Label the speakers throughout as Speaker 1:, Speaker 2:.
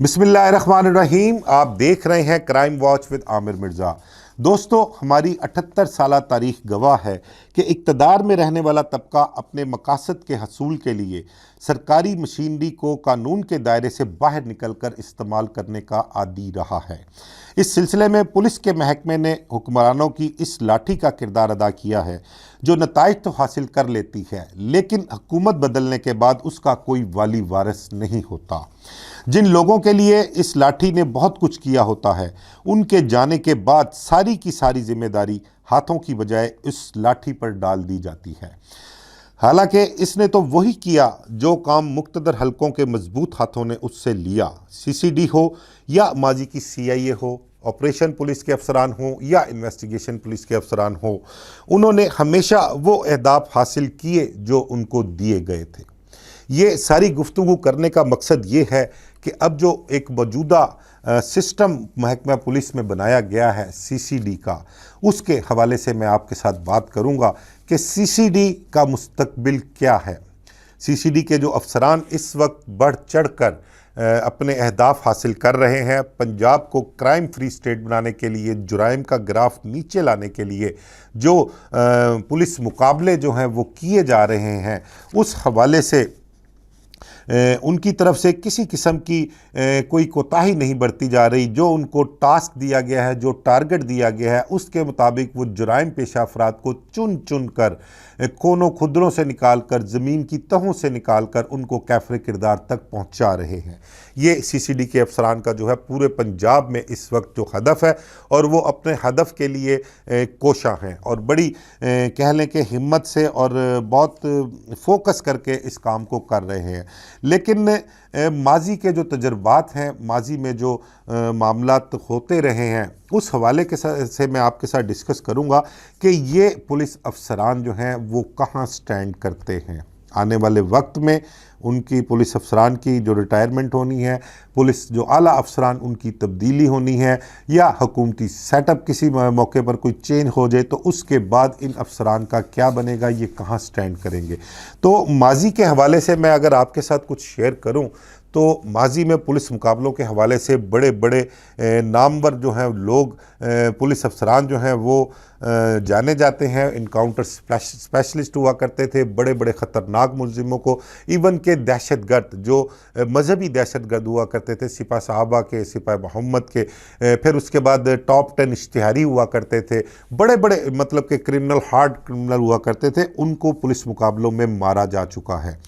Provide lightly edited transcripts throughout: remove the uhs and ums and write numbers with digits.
Speaker 1: बिस्मिल्लाहिर्रहमानिर्रहीम। आप देख रहे हैं crime watch with Aamir Mirza. दोस्तों, हमारी 78 साला तारीख गवाह है कि इक़्तिदार में रहने वाला तबका अपने मकासद के हसूल के लिए सरकारी मशीनरी को कानून के दायरे से बाहर निकलकर इस्तेमाल करने का आदी रहा है। इस सिलसिले में पुलिस के महकमे ने हुक्मरानों की इस लाठी का किरदार अदा किया है जो नताइज तो हासिल कर लेती है, लेकिन हुकूमत बदलने के बाद उसका कोई वाली वारिस नहीं होता। जिन लोगों के लिए इस लाठी ने बहुत कुछ किया होता है, उनके जाने के बाद सारी की सारी जिम्मेदारी हाथों की बजाय इस लाठी पर डाल दी जाती है। हालांकि इसने तो वही किया जो काम मुक्तदर हलकों के मजबूत हाथों ने उससे लिया। सीसीडी हो या माजी की सीआईए हो, ऑपरेशन पुलिस के अफसरान हो या इन्वेस्टिगेशन पुलिस के अफसरान हो, उन्होंने हमेशा वो अहदाफ हासिल किए जो उनको दिए गए थे। ये सारी गुफ्तगू करने का मकसद ये है कि अब जो एक मौजूदा सिस्टम महकमा पुलिस में बनाया गया है सीसीडी का, उसके हवाले से मैं आपके साथ बात करूंगा कि सीसीडी का मुस्तकबिल क्या है। सीसीडी के जो अफसरान इस वक्त बढ़ चढ़ कर अपने अहदाफ हासिल कर रहे हैं, पंजाब को क्राइम फ्री स्टेट बनाने के लिए, जुराइम का ग्राफ नीचे लाने के लिए जो पुलिस मुकाबले जो हैं वो किए जा रहे हैं, उस हवाले से उनकी तरफ से किसी किस्म की कोई कोताही नहीं बरती जा रही। जो उनको टास्क दिया गया है, जो टारगेट दिया गया है, उसके मुताबिक वो जुराइम पेशा अफराद को चुन चुन कर कोनों खुदरों से निकाल कर, ज़मीन की तहों से निकाल कर उनको कैफरे किरदार तक पहुंचा रहे हैं। ये सीसीडी के अफसरान का जो है पूरे पंजाब में इस वक्त जो हदफ है, और वो अपने हदफ के लिए कोशा हैं और बड़ी कह लें कि हिम्मत से और बहुत फोकस करके इस काम को कर रहे हैं। लेकिन माजी के जो तजर्बात हैं, माजी में जो मामलात होते रहे हैं, उस हवाले के से मैं आपके साथ डिस्कस करूंगा कि ये पुलिस अफसरान जो हैं वो कहाँ स्टैंड करते हैं। आने वाले वक्त में उनकी पुलिस अफसरान की जो रिटायरमेंट होनी है, पुलिस जो आला अफसरान उनकी तब्दीली होनी है, या हुकूमती सेटअप किसी मौके पर कोई चेंज हो जाए तो उसके बाद इन अफसरान का क्या बनेगा, ये कहाँ स्टैंड करेंगे। तो माजी के हवाले से मैं अगर आपके साथ कुछ शेयर करूं तो माजी में पुलिस मुकाबलों के हवाले से बड़े बड़े नामवर जो हैं लोग, पुलिस अफसरान जो हैं वो जाने जाते हैं। इनकाउंटर स्पेशलिस्ट हुआ करते थे, बड़े बड़े ख़तरनाक मुलजिमों को, इवन के दहशतगर्द जो मजहबी दहशतगर्द हुआ करते थे, सिपा साहबा के, सिपा मोहम्मद के, फिर उसके बाद टॉप 10 इश्तिहारी हुआ करते थे, बड़े बड़े मतलब के क्रिमिनल, हार्ड क्रिमिनल हुआ करते थे, उनको पुलिस मुकाबलों में मारा जा चुका है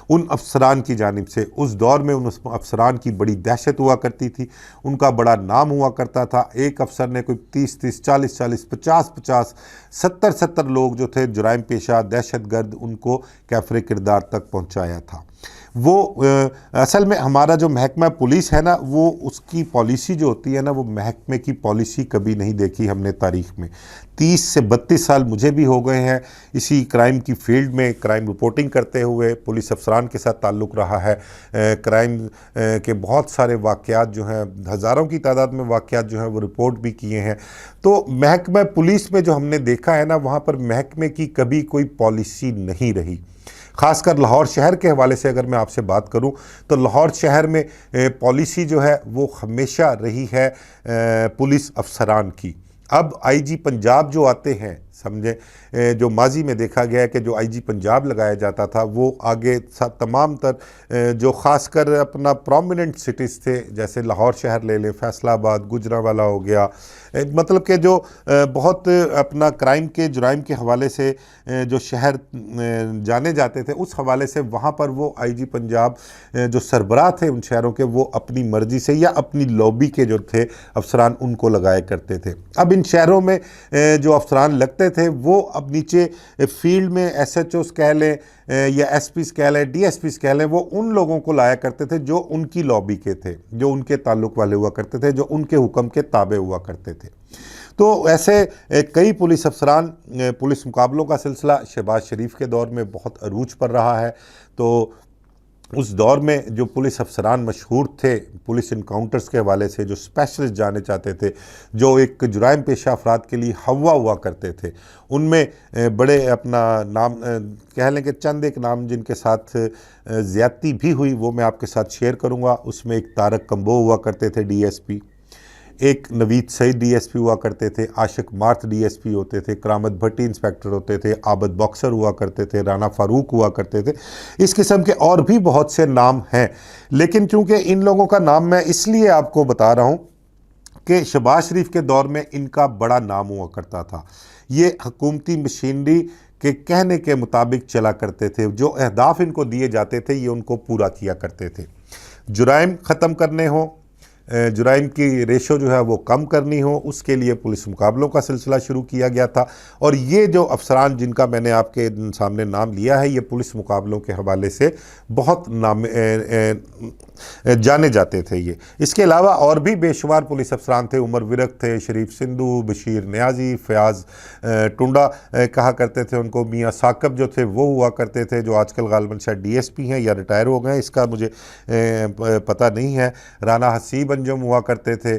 Speaker 1: उन अफसरान की जानिब से। उस दौर में उन अफसरान की बड़ी दहशत हुआ करती थी, उनका बड़ा नाम हुआ करता था। एक अफसर ने कोई 30-30, 40-40, 50-50, 70-70 लोग जो थे जुराइम पेशा, दहशतगर्द, उनको कैफरे किरदार तक पहुंचाया था। वो असल में हमारा जो महकमा पुलिस है ना, वो उसकी पॉलिसी जो होती है ना, वो महकमे की पॉलिसी कभी नहीं देखी हमने तारीख़ में। 30 से 32 साल मुझे भी हो गए हैं इसी क्राइम की फील्ड में क्राइम रिपोर्टिंग करते हुए। पुलिस अफसरान के साथ ताल्लुक़ रहा है, क्राइम के बहुत सारे वाक़यात जो हैं, हज़ारों की तादाद में वाक़यात जो हैं वो रिपोर्ट भी किए हैं। तो महकमा पुलिस में जो हमने देखा है ना, वहाँ पर महकमे की कभी कोई पॉलिसी नहीं रही। ख़ासकर लाहौर शहर के हवाले से अगर मैं आपसे बात करूं तो लाहौर शहर में पॉलिसी जो है वो हमेशा रही है पुलिस अफसरान की। अब आईजी पंजाब जो आते हैं, समझे, जो माजी में देखा गया है कि जो आईजी पंजाब लगाया जाता था वो आगे तमाम तर जो ख़ासकर अपना प्रोमिनेंट सिटीज़ थे, जैसे लाहौर शहर ले लें, फैसलाबाद, गुजरांवाला हो गया, मतलब कि जो बहुत अपना क्राइम के, जुराइम के हवाले से जो शहर जाने जाते थे, उस हवाले से वहाँ पर वो आईजी पंजाब जो सरबराह थे उन शहरों के, वो अपनी मर्ज़ी से या अपनी लॉबी के जो थे अफसरान उनको लगाया करते थे। अब इन शहरों में जो अफसरान लगते थे वो अब नीचे फील्ड में एसएचओस कह लें या एसपीस कह लें, डीएसपीस कह लें, वो उन लोगों को लाया करते थे जो उनकी लॉबी के थे, जो उनके ताल्लुक़ वाले हुआ करते थे, जो उनके हुक्म के ताबे हुआ करते थे। तो ऐसे कई पुलिस अफसरान, पुलिस मुकाबलों का सिलसिला शहबाज शरीफ के दौर में बहुत अरूज पर रहा है। तो उस दौर में जो पुलिस अफसरान मशहूर थे पुलिस इनकाउंटर्स के हवाले से, जो स्पेशलिस्ट जाने चाहते थे, जो एक जुराइम पेशा अफराद के लिए हवा हुआ करते थे, उनमें बड़े अपना नाम कह लें कि चंद एक नाम जिनके साथ ज़्यादती भी हुई वो मैं आपके साथ शेयर करूंगा। उसमें एक तारक कंबो हुआ करते थे डीएसपी, एक नवीद सईद डीएसपी हुआ करते थे, आशिक मार्थ डीएसपी होते थे, करामत भट्टी इंस्पेक्टर होते थे, आबद बॉक्सर हुआ करते थे, राना फारूक हुआ करते थे। इस किस्म के और भी बहुत से नाम हैं, लेकिन चूंकि इन लोगों का नाम मैं इसलिए आपको बता रहा हूं कि शहबाज शरीफ के दौर में इनका बड़ा नाम हुआ करता था। ये हुकूमती मशीनरी के कहने के मुताबिक चला करते थे, जो अहदाफ इनको दिए जाते थे ये उनको पूरा किया करते थे। जुराइम ख़त्म करने हों, जुराइम की रेशो जो है वो कम करनी हो, उसके लिए पुलिस मुकाबलों का सिलसिला शुरू किया गया था। और ये जो अफसरान जिनका मैंने आपके सामने नाम लिया है, ये पुलिस मुकाबलों के हवाले से बहुत नाम जाने जाते थे ये। इसके अलावा और भी बेशुमार पुलिस अफसरान थे, उमर विरक थे, शरीफ सिंधु, बशीर न्याजी, फयाज टुंडा कहा करते थे उनको, मियाँ साकब जो थे वो हुआ करते थे, जो आजकल गालबन शायद डीएसपी हैं या रिटायर हो गए, इसका मुझे पता नहीं है। राना हसीब अंजुम हुआ करते थे,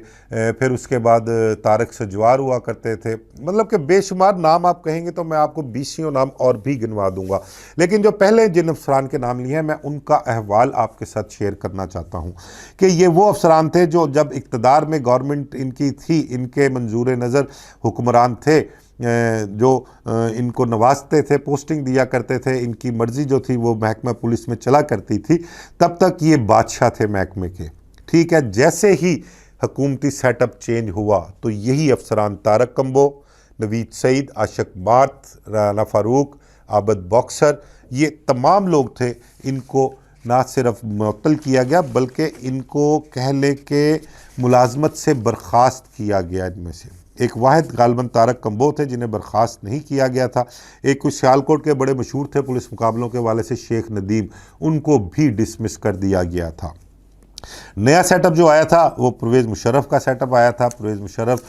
Speaker 1: फिर उसके बाद तारक सजवार हुआ करते थे। मतलब कि बेशुमार नाम आप कहेंगे तो मैं आपको 20 नाम और भी गिनवा दूंगा, लेकिन जो पहले जिन अफसरान के नाम लिए हैं मैं उनका अहवाल आपके साथ शेयर करना चाहता हूं कि ये वो अफसरान थे जो जब इक़्तिदार में गवर्नमेंट इनकी थी, इनके मंजूर नज़र हुक्मरान थे, जो इनको नवाजते थे, पोस्टिंग दिया करते थे, इनकी मर्ज़ी जो थी वो महकमा पुलिस में चला करती थी, तब तक ये बादशाह थे महकमे के। ठीक है, जैसे ही हुकूमती सेटअप चेंज हुआ तो यही अफसरान तारक कंबो, नवीद सईद, आशिक मार्थ, राना फारूक, आबद बॉक्सर, ये तमाम लोग थे, इनको ना सिर्फ मुअत्तल किया गया बल्कि इनको कह ले के मुलाजमत से बर्खास्त किया गया। इनमें से एक वाहिद गालबन तारक कंबो थे जिन्हें बर्खास्त नहीं किया गया था। एक कुछ सियालकोट के बड़े मशहूर थे पुलिस मुकाबलों के वाले से, शेख नदीम, उनको भी डिसमिस कर दिया गया था। नया सेटअप जो आया था वो परवेज़ मुशर्रफ का सेटअप आया था। परवेज़ मुशर्रफ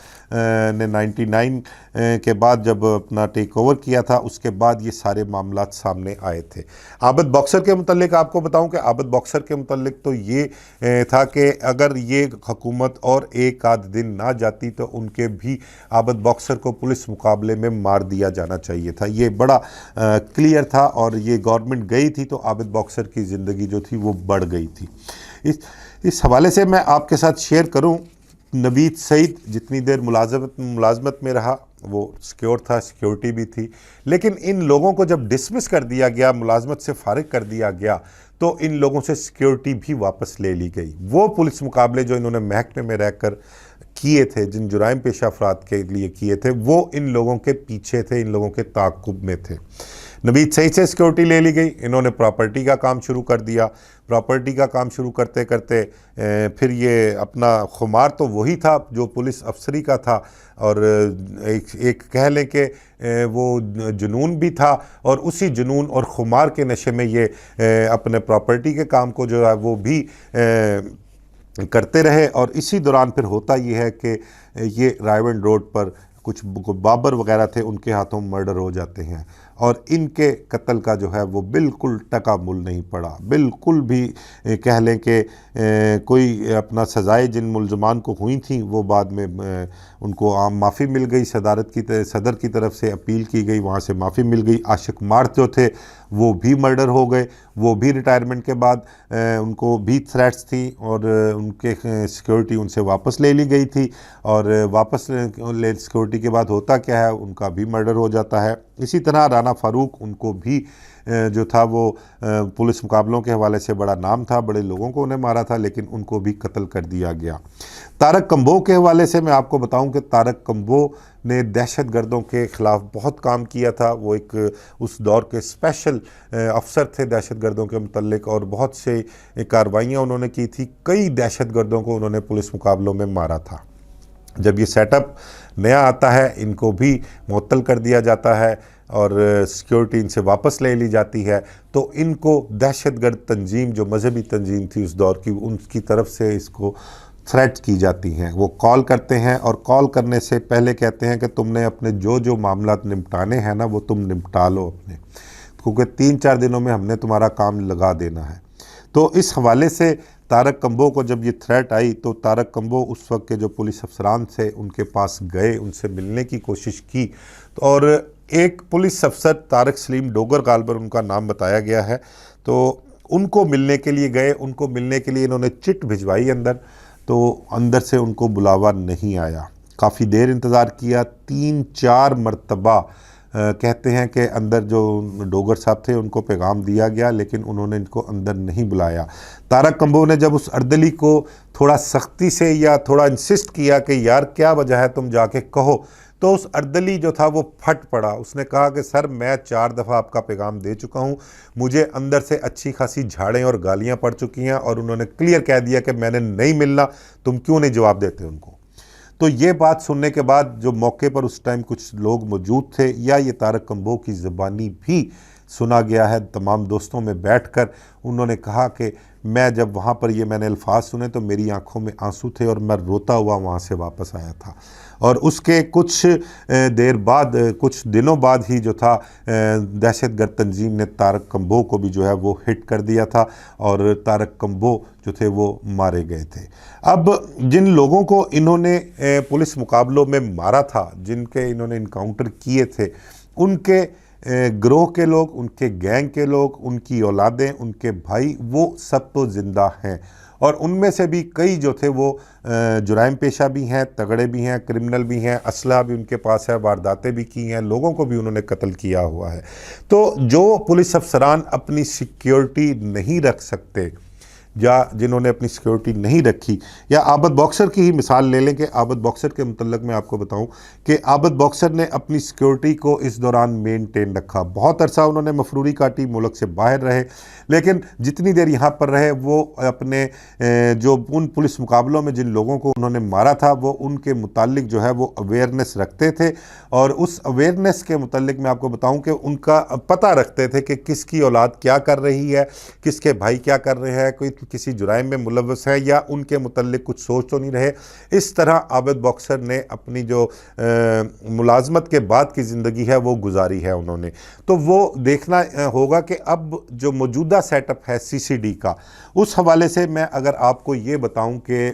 Speaker 1: ने 99 के बाद जब अपना टेक ओवर किया था, उसके बाद ये सारे मामलात सामने आए थे। आबद बॉक्सर के मुतल्लिक आपको बताऊं कि आबद बॉक्सर के मुतल्लिक तो ये था कि अगर ये हुकूमत और एक आध दिन ना जाती तो उनके भी आबद बॉक्सर को पुलिस मुकाबले में मार दिया जाना चाहिए था। ये बड़ा क्लियर था, और ये गवर्नमेंट गई थी तो आबद बॉक्सर की ज़िंदगी जो थी वो बढ़ गई थी। इस हवाले से मैं आपके साथ शेयर करूं, नवीद सईद जितनी देर मुलाजमत में रहा वो सिक्योर था, सिक्योरिटी भी थी, लेकिन इन लोगों को जब डिसमिस कर दिया गया, मुलाजमत से फारिग कर दिया गया, तो इन लोगों से सिक्योरिटी भी वापस ले ली गई। वो पुलिस मुकाबले जो इन्होंने महकमे में रहकर किए थे, जिन जुराइम पेशा अफराद के लिए किए थे, वो इन लोगों के पीछे थे, इन लोगों के ताक़ुब में थे। नवीद सईद से सिक्योरिटी ले ली गई, इन्होंने प्रॉपर्टी का काम शुरू कर दिया। प्रॉपर्टी का काम शुरू करते करते फिर ये अपना खुमार तो वही था जो पुलिस अफसरी का था, और एक कह लें कि वो जुनून भी था, और उसी जुनून और खुमार के नशे में ये अपने प्रॉपर्टी के काम को जो है वो भी करते रहे। और इसी दौरान फिर होता ये है कि ये रायवन रोड पर कुछ बाबर वगैरह थे, उनके हाथों मर्डर हो जाते हैं, और इनके कत्ल का जो है वो बिल्कुल टका मुल नहीं पड़ा, बिल्कुल भी कह लें कि कोई अपना सज़ाएँ जिन मुलजमान को हुई थी वो बाद में उनको आम माफ़ी मिल गई, सदर की तरफ से अपील की गई, वहाँ से माफ़ी मिल गई। आशिक मार्थ जो थे वो भी मर्डर हो गए, वो भी रिटायरमेंट के बाद उनको भी थ्रेट्स थी, और उनके सिक्योरिटी उनसे वापस ले ली गई थी, और वापस सिक्योरिटी के बाद होता क्या है, उनका भी मर्डर हो जाता है। इसी तरह राना फारूक, उनको भी जो था वो पुलिस मुकाबलों के हवाले से बड़ा नाम था, बड़े लोगों को उन्हें मारा था, लेकिन उनको भी कत्ल कर दिया गया। तारक कंबो के हवाले से मैं आपको बताऊं कि तारक कंबो ने दहशत गर्दों के ख़िलाफ़ बहुत काम किया था। वो एक उस दौर के स्पेशल अफसर थे दहशत गर्दों के मुतल्लिक, और बहुत से कार्रवाइयाँ उन्होंने की थी। कई दहशत गर्दों को उन्होंने पुलिस मुकाबलों में मारा था। जब ये सेटअप नया आता है, इनको भी मुअत्तल कर दिया जाता है और सिक्योरिटी इनसे वापस ले ली जाती है, तो इनको दहशतगर्द तंजीम जो मजहबी तंजीम थी उस दौर की, उनकी तरफ से इसको थ्रेट की जाती हैं। वो कॉल करते हैं, और कॉल करने से पहले कहते हैं कि तुमने अपने जो मामला निपटाने हैं ना, वो तुम निपटा लो अपने, क्योंकि 3-4 दिनों में हमने तुम्हारा काम लगा देना है। तो इस हवाले से तारक कम्बो को जब ये थ्रेट आई तो तारक कम्बो उस वक्त के जो पुलिस अफसरान थे उनके पास गए, उनसे मिलने की कोशिश की। और एक पुलिस अफसर तारक सलीम डोगर गालबर उनका नाम बताया गया है, तो उनको मिलने के लिए गए। उनको मिलने के लिए इन्होंने चिट भिजवाई अंदर, तो अंदर से उनको बुलावा नहीं आया। काफ़ी देर इंतज़ार किया, 3-4 मरतबा कहते हैं कि अंदर जो डोगर साहब थे उनको पैगाम दिया गया, लेकिन उन्होंने इनको अंदर नहीं बुलाया। तारक कम्बो ने जब उस अर्दली को थोड़ा सख्ती से या थोड़ा इंसिस्ट किया कि यार क्या वजह है, तुम जाके कहो, तो उस अर्दली जो था वो फट पड़ा। उसने कहा कि सर मैं 4 दफ़ा आपका पैगाम दे चुका हूँ, मुझे अंदर से अच्छी खासी झाड़ें और गालियाँ पड़ चुकी हैं, और उन्होंने क्लियर कह दिया कि मैंने नहीं मिलना, तुम क्यों नहीं जवाब देते उनको। तो ये बात सुनने के बाद जो मौके पर उस टाइम कुछ लोग मौजूद थे, या ये तारक कम्बो की ज़बानी भी सुना गया है, तमाम दोस्तों में बैठकर उन्होंने कहा कि मैं जब वहाँ पर ये मैंने अल्फाज सुने तो मेरी आंखों में आंसू थे और मैं रोता हुआ वहाँ से वापस आया था। और उसके कुछ देर बाद, कुछ दिनों बाद ही जो था, दहशतगर्द तंजीम ने तारक कम्बो को भी जो है वो हिट कर दिया था, और तारक कम्बो जो थे वो मारे गए थे। अब जिन लोगों को इन्होंने पुलिस मुकाबलों में मारा था, जिनके इन्होंने इनकाउंटर किए थे, उनके ग्रोह के लोग, उनके गैंग के लोग, उनकी औलादें, उनके भाई, वो सब तो ज़िंदा हैं। और उनमें से भी कई जो थे वो जुराइम पेशा भी हैं, तगड़े भी हैं, क्रिमिनल भी हैं, असला भी उनके पास है, वारदातें भी की हैं, लोगों को भी उन्होंने कत्ल किया हुआ है। तो जो पुलिस अफसरान अपनी सिक्योरिटी नहीं रख सकते, या जिन्होंने अपनी सिक्योरिटी नहीं रखी, या आबद बॉक्सर की ही मिसाल ले लें कि आबद बॉक्सर के मुतल्लिक़ मैं आपको बताऊं कि आबद बॉक्सर ने अपनी सिक्योरिटी को इस दौरान मेनटेन रखा। बहुत अरसा उन्होंने मफरूरी काटी, मुल्क से बाहर रहे, लेकिन जितनी देर यहाँ पर रहे वो अपने जो उन पुलिस मुकाबलों में जिन लोगों को उन्होंने मारा था वो उनके मुतालिक जो है वो अवेयरनेस रखते थे। और उस अवेयरनेस के मुतालिक मैं आपको बताऊँ कि उनका पता रखते थे कि किसकी औलाद क्या कर रही है, किसके भाई क्या कर रहे हैं, कोई किसी जुराइम में मुलव्वस है या उनके मुतल्लिक कुछ सोच तो नहीं रहे। इस तरह आबिद बॉक्सर ने अपनी जो मुलाजमत के बाद की ज़िंदगी है वो गुजारी है उन्होंने। तो वो देखना होगा कि अब जो मौजूदा सेटअप है सीसीडी का, उस हवाले से मैं अगर आपको ये बताऊं कि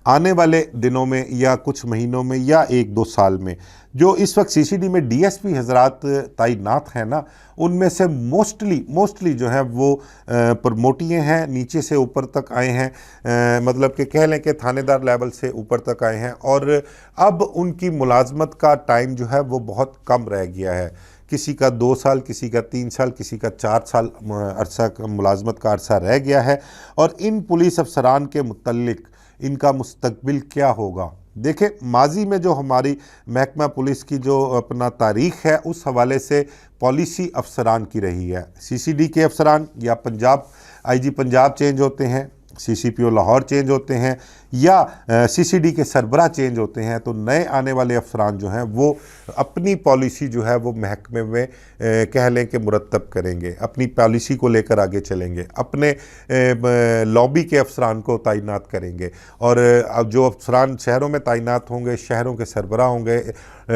Speaker 1: आने वाले दिनों में या कुछ महीनों में या 1-2 साल में जो इस वक्त सीसीडी में डीएसपी हजरात तैनात हैं ना, उनमें से मोस्टली जो है वो प्रमोटिए हैं, नीचे से ऊपर तक आए हैं, मतलब कि कह लें कि थानेदार लेवल से ऊपर तक आए हैं। और अब उनकी मुलाजमत का टाइम जो है वो बहुत कम रह गया है। किसी का 2 साल, किसी का 3 साल, किसी का 4 साल अरसा मुलाजमत का अरसा रह गया है। और इन पुलिस अफसरान के मुतल्लिक इनका मुस्तकबिल क्या होगा? देखें, माजी में जो हमारी महकमा पुलिस की जो अपना तारीख़ है उस हवाले से पॉलिसी अफसरान की रही है। सीसीडी के अफसरान या पंजाब आईजी पंजाब चेंज होते हैं, सीसीपीओ लाहौर चेंज होते हैं, या सीसीडी के सरबराह चेंज होते हैं, तो नए आने वाले अफसरान जो हैं वो अपनी पॉलिसी जो है वो महकमे में कह लें कि मुरतब करेंगे, अपनी पॉलिसी को लेकर आगे चलेंगे, अपने लॉबी के अफसरान को तैनात करेंगे। और अब जो अफसरान शहरों में तैनात होंगे, शहरों के सरबराह होंगे,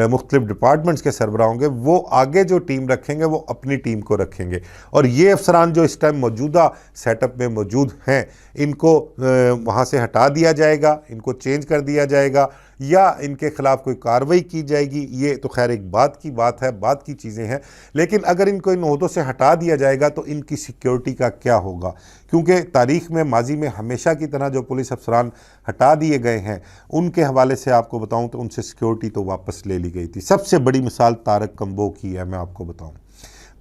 Speaker 1: मुख्तलिफ डिपार्टमेंट्स के सरबराह होंगे, वो आगे जो टीम रखेंगे वो अपनी टीम को रखेंगे। और ये अफसरान जो इस टाइम मौजूदा सेटअप में मौजूद हैं, इनको वहाँ से हटा दिया जाएगा, इनको चेंज कर दिया जाएगा, या इनके ख़िलाफ़ कोई कार्रवाई की जाएगी। ये तो खैर एक बात है, बात की चीज़ें हैं। लेकिन अगर इनको इन ओहदों से हटा दिया जाएगा तो इनकी सिक्योरिटी का क्या होगा? क्योंकि तारीख़ में, माजी में हमेशा की तरह जो पुलिस अफसरान हटा दिए गए हैं उनके हवाले से आपको बताऊं तो उनसे सिक्योरिटी तो वापस ले ली गई थी। सबसे बड़ी मिसाल तारक कम्बो की है, मैं आपको बताऊं।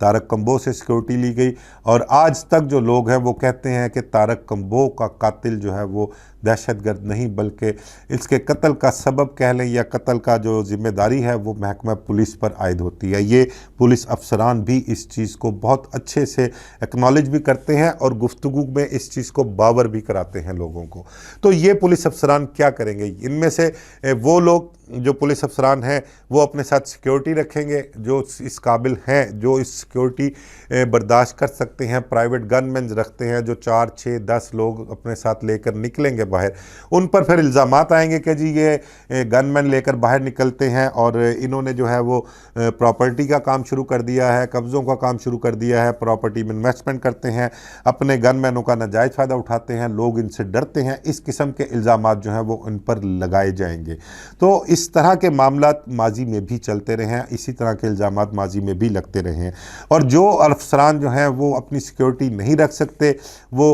Speaker 1: तारक कम्बो से सिक्योरिटी ली गई, और आज तक जो लोग हैं वो कहते हैं कि तारक कम्बो का कातिल जो है वो दहशतगर्द नहीं, बल्कि इसके कत्ल का सबब कह लें या कत्ल का जो जिम्मेदारी है वो महकमा पुलिस पर आयद होती है। ये पुलिस अफसरान भी इस चीज़ को बहुत अच्छे से एक्नॉलेज भी करते हैं और गुफ्तगू में इस चीज़ को बावर भी कराते हैं लोगों को। तो ये पुलिस अफसरान क्या करेंगे? इनमें से वो लोग जो पुलिस अफसरान हैं वो अपने साथ सिक्योरिटी रखेंगे जो इस काबिल हैं, जो इस सिक्योरिटी बर्दाश्त कर सकते हैं। प्राइवेट गनमैन रखते हैं जो 4, 6, 10 लोग अपने साथ लेकर निकलेंगे बाहर, उन पर फिर इल्ज़ामात आएंगे कि जी ये गनमैन लेकर बाहर निकलते हैं और इन्होंने जो है वो प्रॉपर्टी का काम शुरू कर दिया है, कब्ज़ों का काम शुरू कर दिया है, प्रॉपर्टी में इन्वेस्टमेंट करते हैं, अपने गनमैनों का नाजायज़ फ़ायदा उठाते हैं, लोग इनसे डरते हैं। इस किस्म के इल्ज़ामात जो हैं वो इन पर लगाए जाएंगे। तो इस तरह के मामलात माजी में भी चलते रहे हैं, इसी तरह के इल्ज़ामात माजी में भी लगते रहे हैं। और जो अफसरान जो हैं वो अपनी सिक्योरिटी नहीं रख सकते, वो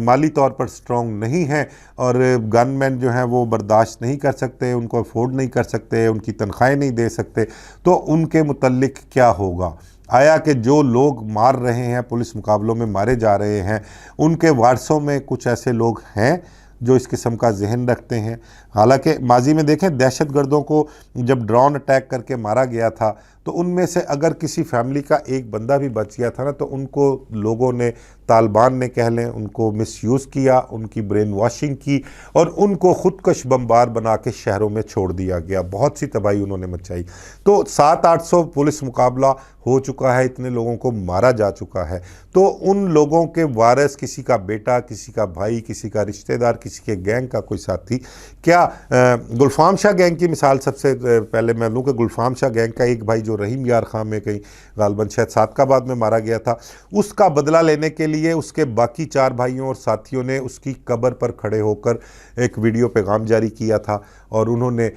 Speaker 1: माली तौर पर स्ट्रॉन्ग नहीं हैं और गनमैन जो हैं वो बर्दाश्त नहीं कर सकते, उनको अफोर्ड नहीं कर सकते, उनकी तनख्वाहें नहीं दे सकते, तो उनके मुतल्लिक क्या होगा? आया कि जो लोग मार रहे हैं, पुलिस मुकाबलों में मारे जा रहे हैं, उनके वारसों में कुछ ऐसे लोग हैं जो इस किस्म का जहन रखते हैं। हालांकि माजी में देखें, दहशतगर्दों को जब ड्रोन अटैक करके मारा गया था तो उनमें से अगर किसी फैमिली का एक बंदा भी बच गया था ना, तो उनको लोगों ने, तालिबान ने कह लें, उनको मिसयूज़ किया, उनकी ब्रेन वॉशिंग की और उनको ख़ुदकश बमबार बना के शहरों में छोड़ दिया गया। बहुत सी तबाही उन्होंने मचाई। तो 700-800 पुलिस मुकाबला हो चुका है, इतने लोगों को मारा जा चुका है। तो उन लोगों के वारिस, किसी का बेटा, किसी का भाई, किसी का रिश्तेदार, किसी के गैंग का कोई साथी, क्या गुलफाम शाह गैंग की मिसाल सबसे पहले मैं लूँ कि गुलफाम शाह गैंग का एक भाई जो रहीम यार खां में कहीं गालबन शायद सादकाबाद में मारा गया था, उसका बदला लेने के लिए उसके बाकी 4 भाइयों और साथियों ने उसकी कब्र पर खड़े होकर एक वीडियो पैगाम जारी किया था और उन्होंने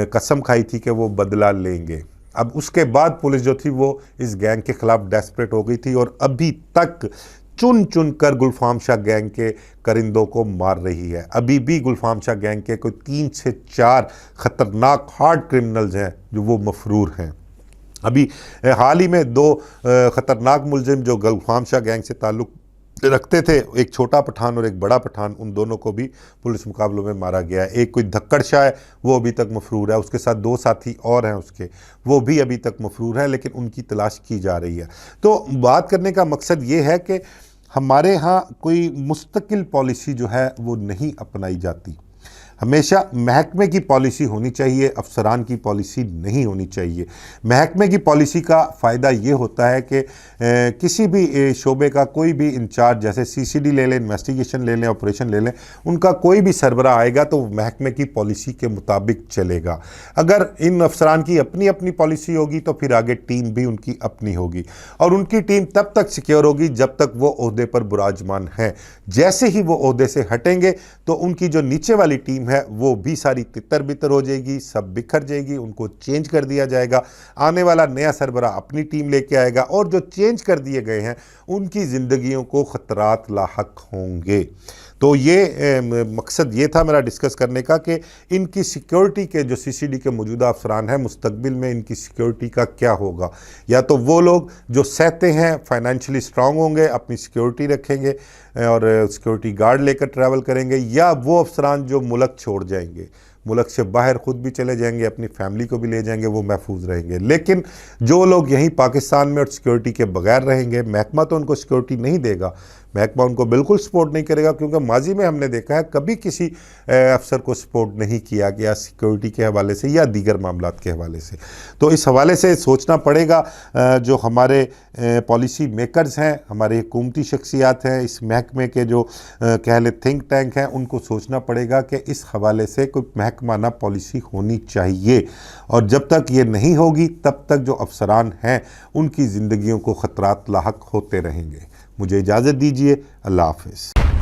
Speaker 1: कसम खाई थी कि वो बदला लेंगे। अब उसके बाद पुलिस जो थी वो इस गैंग के ख़िलाफ़ डेस्परेट हो गई थी और अभी तक चुन चुन कर गुलफाम शाह गैंग के करिंदों को मार रही है। अभी भी गुलफाम शाह गैंग के कोई 3 से 4 ख़तरनाक हार्ड क्रिमिनल्स हैं जो वो मफरूर हैं। अभी हाल ही में 2 ख़तरनाक मुलजिम जो गुलफाम शाह गैंग से ताल्लुक़ रखते थे, एक छोटा पठान और एक बड़ा पठान, उन दोनों को भी पुलिस मुकाबलों में मारा गया है। एक कोई धक्कड़ शाह है, वो अभी तक मफरूर है, उसके साथ 2 साथी और हैं उसके, वो भी अभी तक मफरूर हैं, लेकिन उनकी तलाश की जा रही है। तो बात करने का मकसद ये है कि हमारे यहाँ कोई मुस्तकिल पॉलिसी जो है वो नहीं अपनाई जाती। हमेशा महकमे की पॉलिसी होनी चाहिए, अफसरान की पॉलिसी नहीं होनी चाहिए। महकमे की पॉलिसी का फ़ायदा ये होता है कि किसी भी शोबे का कोई भी इंचार्ज, जैसे सीसीडी ले लें, इन्वेस्टिगेशन ले लें, ऑपरेशन ले लें, उनका कोई भी सरबराह आएगा तो महकमे की पॉलिसी के मुताबिक चलेगा। अगर इन अफसरान की अपनी अपनी पॉलिसी होगी तो फिर आगे टीम भी उनकी अपनी होगी और उनकी टीम तब तक सिक्योर होगी जब तक वो ओहदे पर बुराजमान है। जैसे ही वो ओहदे से हटेंगे तो उनकी जो नीचे वाली टीम है वो भी सारी तितर बितर हो जाएगी, सब बिखर जाएगी, उनको चेंज कर दिया जाएगा। आने वाला नया सरबराह अपनी टीम लेके आएगा और जो चेंज कर दिए गए हैं उनकी ज़िंदगियों को ख़तरात लाहक होंगे। तो ये मकसद ये था मेरा डिस्कस करने का कि इनकी सिक्योरिटी के जो सीसीडी के मौजूदा अफसरान हैं, मुस्तकबिल में इनकी सिक्योरिटी का क्या होगा। या तो वो लोग जो सहते हैं फाइनेंशियली स्ट्रांग होंगे, अपनी सिक्योरिटी रखेंगे और सिक्योरिटी गार्ड लेकर ट्रैवल करेंगे, या वो अफसरान जो मुल्क छोड़ जाएंगे, मुल्क से बाहर ख़ुद भी चले जाएंगे, अपनी फैमिली को भी ले जाएंगे, वो महफूज रहेंगे। लेकिन जो लोग यहीं पाकिस्तान में और सिक्योरिटी के बगैर रहेंगे, महकमा तो उनको सिक्योरिटी नहीं देगा, महकमा उनको बिल्कुल सपोर्ट नहीं करेगा, क्योंकि माजी में हमने देखा है कभी किसी अफसर को सपोर्ट नहीं किया गया सिक्योरिटी के हवाले से या दीगर मामलात के हवाले से। तो इस हवाले से सोचना पड़ेगा, जो हमारे पॉलिसी मेकर्स हैं, हमारे हुकूमती शख्सियात हैं, इस महकमे के जो कह लें थिंक टैंक हैं, उनको सोचना पड़ेगा कि इस हवाले से कोई महकमाना पॉलिसी होनी चाहिए। और जब तक ये नहीं होगी तब तक जो अफसरान हैं उनकी ज़िंदगियों को ख़तरात लाहक होते रहेंगे। मुझे इजाज़त दीजिए। अल्लाह हाफ़िज़।